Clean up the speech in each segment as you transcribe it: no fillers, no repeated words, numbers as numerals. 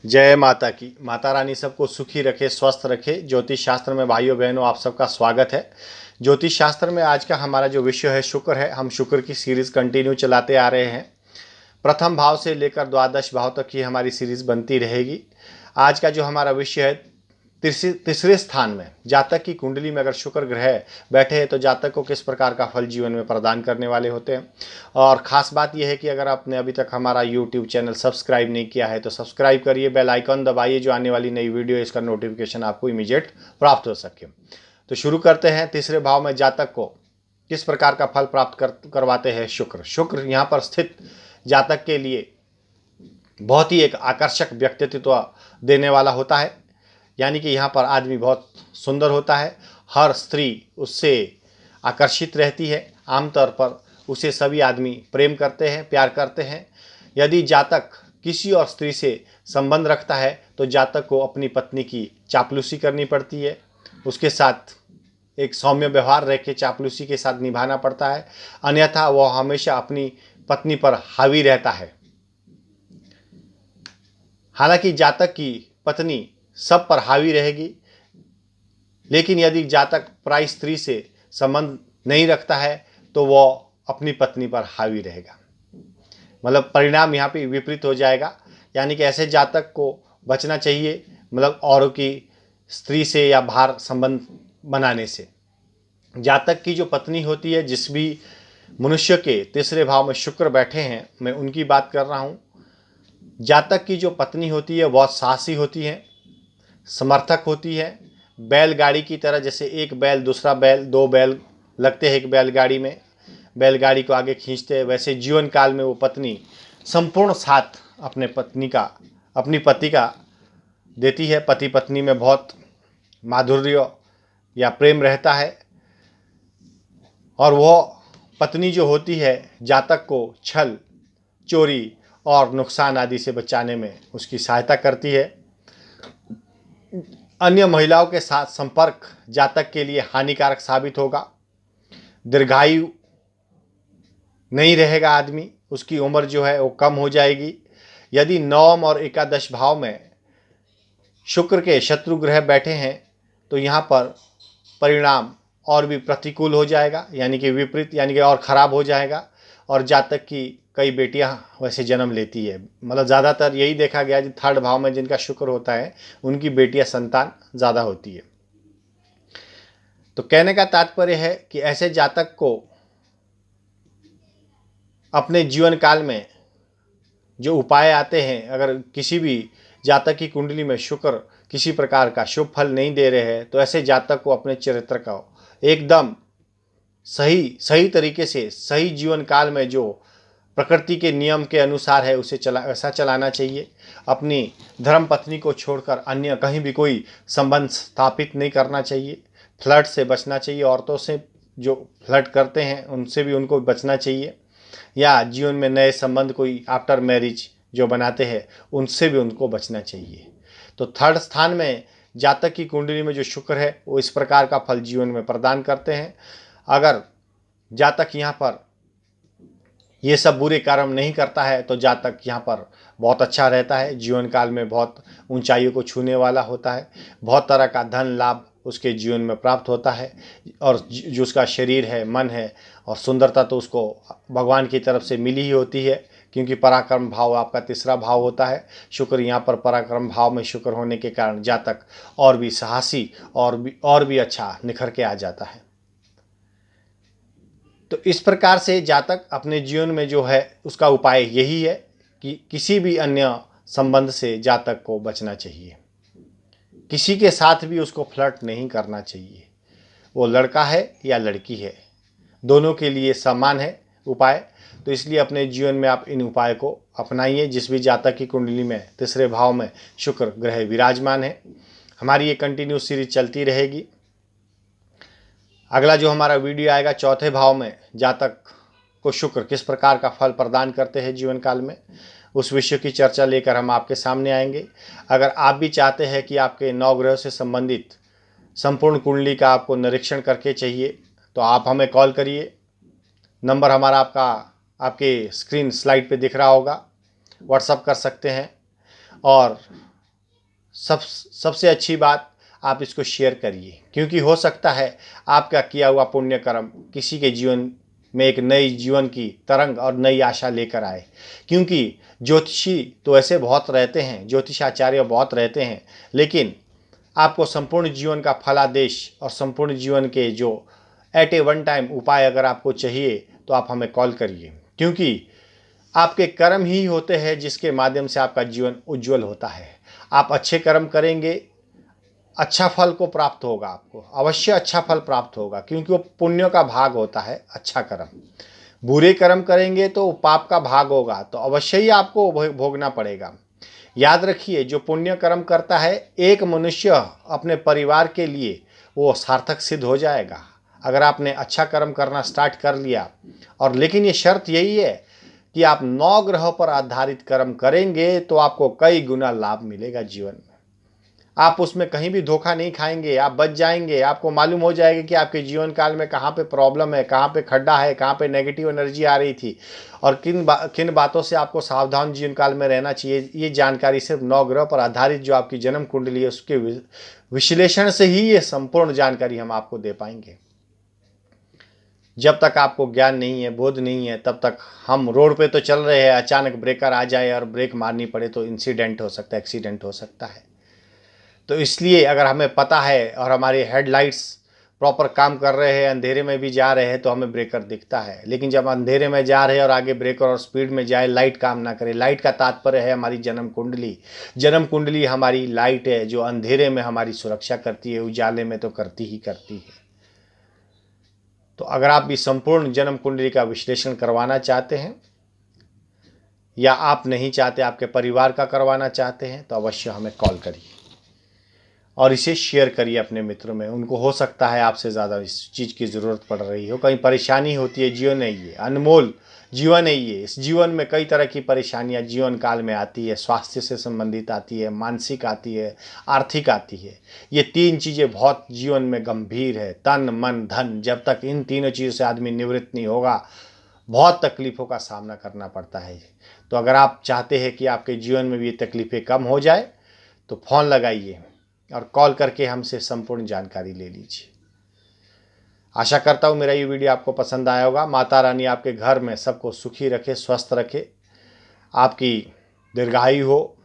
जय माता की। माता रानी सबको सुखी रखे, स्वस्थ रखे। ज्योतिष शास्त्र में भाइयों बहनों आप सबका स्वागत है। ज्योतिष शास्त्र में आज का हमारा जो विषय है शुक्र है। हम शुक्र की सीरीज कंटिन्यू चलाते आ रहे हैं। प्रथम भाव से लेकर द्वादश भाव तक की हमारी सीरीज बनती रहेगी। आज का जो हमारा विषय है तीसरे स्थान में जातक की कुंडली में अगर शुक्र ग्रह बैठे हैं तो जातक को किस प्रकार का फल जीवन में प्रदान करने वाले होते हैं। और ख़ास बात यह है कि अगर आपने अभी तक हमारा यूट्यूब चैनल सब्सक्राइब नहीं किया है तो सब्सक्राइब करिए, बेल आइकन दबाइए, जो आने वाली नई वीडियो इसका नोटिफिकेशन आपको इमीडिएट प्राप्त हो सके। तो शुरू करते हैं। तीसरे भाव में जातक को किस प्रकार का फल प्राप्त करवाते हैं शुक्र यहाँ पर स्थित जातक के लिए बहुत ही एक आकर्षक व्यक्तित्व देने वाला होता है। यानी कि यहाँ पर आदमी बहुत सुंदर होता है, हर स्त्री उससे आकर्षित रहती है। आमतौर पर उसे सभी आदमी प्रेम करते हैं, प्यार करते हैं। यदि जातक किसी और स्त्री से संबंध रखता है तो जातक को अपनी पत्नी की चापलूसी करनी पड़ती है, उसके साथ एक सौम्य व्यवहार रह के चापलूसी के साथ निभाना पड़ता है, अन्यथा वह हमेशा अपनी पत्नी पर हावी रहता है। हालांकि जातक की पत्नी सब पर हावी रहेगी, लेकिन यदि जातक पराई स्त्री से संबंध नहीं रखता है तो वह अपनी पत्नी पर हावी रहेगा। मतलब परिणाम यहाँ पे विपरीत हो जाएगा। यानी कि ऐसे जातक को बचना चाहिए, मतलब औरों की स्त्री से या बाहर संबंध बनाने से। जातक की जो पत्नी होती है, जिस भी मनुष्य के तीसरे भाव में शुक्र बैठे हैं, मैं उनकी बात कर रहा हूँ। जातक की जो पत्नी होती है बहुत साहसी होती है, समर्थक होती है। बैलगाड़ी की तरह, जैसे एक बैल दूसरा बैल, दो बैल लगते हैं एक बैलगाड़ी में, बैलगाड़ी को आगे खींचते हैं, वैसे जीवन काल में वो पत्नी संपूर्ण साथ अपनी पति का देती है। पति पत्नी में बहुत माधुर्य या प्रेम रहता है और वह पत्नी जो होती है जातक को छल, चोरी और नुकसान आदि से बचाने में उसकी सहायता करती है। अन्य महिलाओं के साथ संपर्क जातक के लिए हानिकारक साबित होगा। दीर्घायु नहीं रहेगा आदमी, उसकी उम्र जो है वो कम हो जाएगी। यदि नवम और एकादश भाव में शुक्र के शत्रु ग्रह बैठे हैं तो यहाँ पर परिणाम और भी प्रतिकूल हो जाएगा, यानी कि विपरीत, यानी कि और ख़राब हो जाएगा। और जातक की कई बेटियां वैसे जन्म लेती है। मतलब ज़्यादातर यही देखा गया कि थर्ड भाव में जिनका शुक्र होता है उनकी बेटियां संतान ज़्यादा होती है। तो कहने का तात्पर्य है कि ऐसे जातक को अपने जीवन काल में जो उपाय आते हैं, अगर किसी भी जातक की कुंडली में शुक्र किसी प्रकार का शुभ फल नहीं दे रहे हैं तो ऐसे जातक को अपने चरित्र का एकदम सही तरीके से सही जीवन काल में जो प्रकृति के नियम के अनुसार है उसे ऐसा चलाना चाहिए। अपनी धर्म पत्नी को छोड़कर अन्य कहीं भी कोई संबंध स्थापित नहीं करना चाहिए। फ्लर्ट से बचना चाहिए, औरतों से जो फ्लर्ट करते हैं उनसे भी उनको बचना चाहिए, या जीवन में नए संबंध कोई आफ्टर मैरिज जो बनाते हैं उनसे भी उनको बचना चाहिए। तो थर्ड स्थान में जातक की कुंडली में जो शुक्र है वो इस प्रकार का फल जीवन में प्रदान करते हैं। अगर जातक यहाँ पर ये सब बुरे कर्म नहीं करता है तो जातक यहाँ पर बहुत अच्छा रहता है, जीवन काल में बहुत ऊंचाइयों को छूने वाला होता है, बहुत तरह का धन लाभ उसके जीवन में प्राप्त होता है। और जो उसका शरीर है, मन है और सुंदरता तो उसको भगवान की तरफ से मिली ही होती है, क्योंकि पराक्रम भाव आपका तीसरा भाव होता है। शुक्र यहाँ पर पराक्रम भाव में शुक्र होने के कारण जातक और भी साहसी और भी अच्छा निखर के आ जाता है। तो इस प्रकार से जातक अपने जीवन में जो है उसका उपाय यही है कि किसी भी अन्य संबंध से जातक को बचना चाहिए। किसी के साथ भी उसको फ्लर्ट नहीं करना चाहिए, वो लड़का है या लड़की है, दोनों के लिए समान है उपाय। तो इसलिए अपने जीवन में आप इन उपाय को अपनाइए। जिस भी जातक की कुंडली में तीसरे भाव में शुक्र ग्रह विराजमान है, हमारी ये कंटिन्यू सीरीज चलती रहेगी। अगला जो हमारा वीडियो आएगा चौथे भाव में जातक को शुक्र किस प्रकार का फल प्रदान करते हैं जीवन काल में, उस विषय की चर्चा लेकर हम आपके सामने आएंगे। अगर आप भी चाहते हैं कि आपके नौ ग्रहों से संबंधित संपूर्ण कुंडली का आपको निरीक्षण करके चाहिए तो आप हमें कॉल करिए। नंबर हमारा आपके स्क्रीन स्लाइड पे दिख रहा होगा, व्हाट्सअप कर सकते हैं। और सबसे अच्छी बात, आप इसको शेयर करिए, क्योंकि हो सकता है आपका किया हुआ पुण्य कर्म किसी के जीवन में एक नई जीवन की तरंग और नई आशा लेकर आए। क्योंकि ज्योतिषी तो ऐसे बहुत रहते हैं, ज्योतिषाचार्य बहुत रहते हैं, लेकिन आपको संपूर्ण जीवन का फलादेश और संपूर्ण जीवन के जो एट ए वन टाइम उपाय अगर आपको चाहिए तो आप हमें कॉल करिए, क्योंकि आपके कर्म ही होते हैं जिसके माध्यम से आपका जीवन उज्जवल होता है। आप अच्छे कर्म करेंगे, अच्छा फल को प्राप्त होगा, आपको अवश्य अच्छा फल प्राप्त होगा, क्योंकि वो पुण्य का भाग होता है अच्छा कर्म। बुरे कर्म करेंगे तो पाप का भाग होगा, तो अवश्य ही आपको भोगना पड़ेगा। याद रखिए, जो पुण्य कर्म करता है एक मनुष्य अपने परिवार के लिए वो सार्थक सिद्ध हो जाएगा। अगर आपने अच्छा कर्म करना स्टार्ट कर लिया, और लेकिन ये शर्त यही है कि आप 9 ग्रहों पर आधारित कर्म करेंगे तो आपको कई गुना लाभ मिलेगा जीवन में। आप उसमें कहीं भी धोखा नहीं खाएंगे, आप बच जाएंगे। आपको मालूम हो जाएगा कि आपके जीवन काल में कहाँ पे प्रॉब्लम है, कहाँ पे खड्डा है, कहाँ पे नेगेटिव एनर्जी आ रही थी, और किन बातों से आपको सावधान जीवन काल में रहना चाहिए। ये जानकारी सिर्फ 9 ग्रह पर आधारित जो आपकी जन्म कुंडली है उसके विश्लेषण से ही ये संपूर्ण जानकारी हम आपको दे पाएंगे। जब तक आपको ज्ञान नहीं है, बोध नहीं है, तब तक हम रोड पे तो चल रहे हैं, अचानक ब्रेकर आ जाए और ब्रेक मारनी पड़े तो इंसिडेंट हो सकता है, एक्सीडेंट हो सकता है। तो इसलिए अगर हमें पता है और हमारी हेडलाइट्स प्रॉपर काम कर रहे हैं, अंधेरे में भी जा रहे हैं, तो हमें ब्रेकर दिखता है। लेकिन जब अंधेरे में जा रहे हैं और आगे ब्रेकर और स्पीड में जाए, लाइट काम ना करे। लाइट का तात्पर्य है हमारी जन्म कुंडली। जन्म कुंडली हमारी लाइट है जो अंधेरे में हमारी सुरक्षा करती है, उजाले में तो करती ही करती है। तो अगर आप भी संपूर्ण जन्म कुंडली का विश्लेषण करवाना चाहते हैं, या आप नहीं चाहते, आपके परिवार का करवाना चाहते हैं, तो अवश्य हमें कॉल करिए और इसे शेयर करिए अपने मित्रों में। उनको हो सकता है आपसे ज़्यादा इस चीज़ की ज़रूरत पड़ रही हो, कहीं परेशानी होती है। जीवन है ये, अनमोल जीवन है ये। इस जीवन में कई तरह की परेशानियां जीवन काल में आती है। स्वास्थ्य से संबंधित आती है, मानसिक आती है, आर्थिक आती है। ये 3 चीज़ें बहुत जीवन में गंभीर है, तन मन धन। जब तक इन तीनों चीज़ों से आदमी निवृत्त नहीं होगा, बहुत तकलीफ़ों का सामना करना पड़ता है। तो अगर आप चाहते हैं कि आपके जीवन में भी ये तकलीफ़ें कम हो जाए, तो फ़ोन लगाइए और कॉल करके हमसे संपूर्ण जानकारी ले लीजिए। आशा करता हूँ मेरा ये वीडियो आपको पसंद आया होगा। माता रानी आपके घर में सबको सुखी रखे, स्वस्थ रखे, आपकी दीर्घायु हो,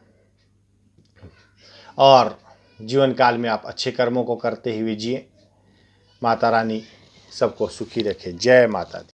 और जीवन काल में आप अच्छे कर्मों को करते हुए जिए। माता रानी सबको सुखी रखे। जय माता दी।